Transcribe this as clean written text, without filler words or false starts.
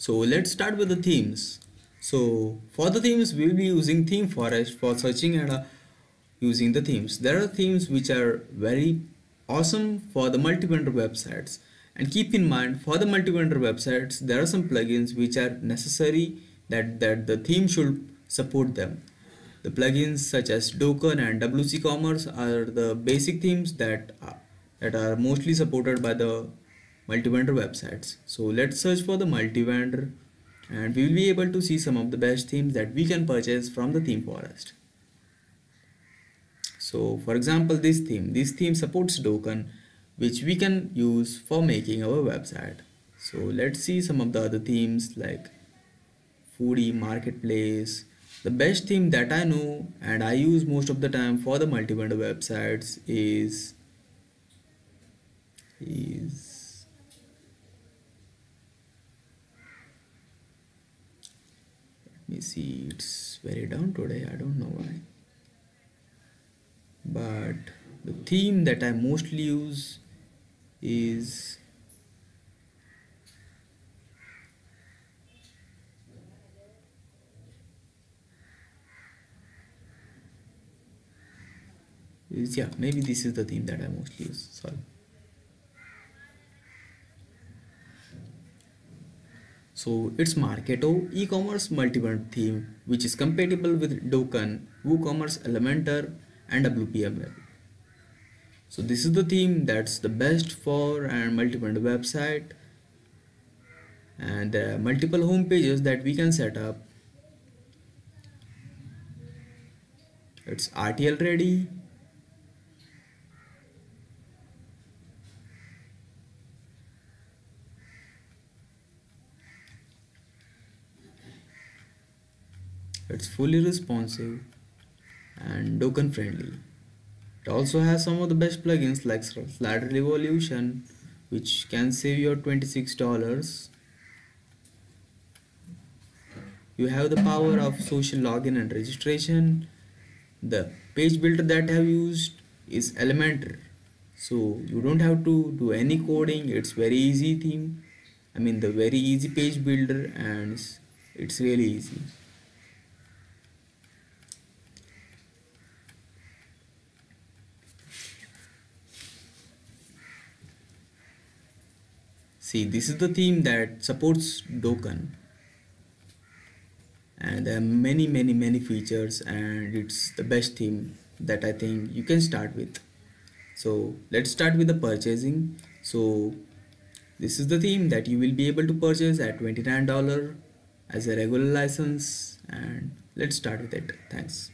So let's start with the themes. So for the themes, we will be using theme forest for searching and using the themes. There are themes which are very awesome for the multi-vendor websites. And keep in mind, for the multi-vendor websites, there are some plugins which are necessary that the theme should support them. The plugins such as Docker and WC Commerce are the basic themes that are mostly supported by the multi-vendor websites. So let's search for the multi-vendor and we will be able to see some of the best themes that we can purchase from the theme forest. So for example, this theme supports Docker, which we can use for making our website. So let's see some of the other themes like Foodie, Marketplace. The best theme that I know and I use most of the time for the multi-vendor websites is let me see, it's very down today, I don't know why, but the theme that I mostly use is yeah, maybe this is the theme that I mostly use. Sorry. So it's Marketo e-commerce multi-vendor theme, which is compatible with Docker, WooCommerce Elementor, and WPML. So this is the theme that's the best for a multi-vendor website, and there are multiple home pages that we can set up. It's RTL ready. It's fully responsive and Docker friendly. It also has some of the best plugins like Slider Revolution, which can save you $26. You have the power of social login and registration. The page builder that I have used is Elementor, so you don't have to do any coding. It's very easy theme. I mean the very easy page builder, and it's really easy. See, this is the theme that supports Docker, and there are many features, and it's the best theme that I think you can start with. So let's start with the purchasing. So this is the theme that you will be able to purchase at $29 as a regular license, and let's start with it. Thanks.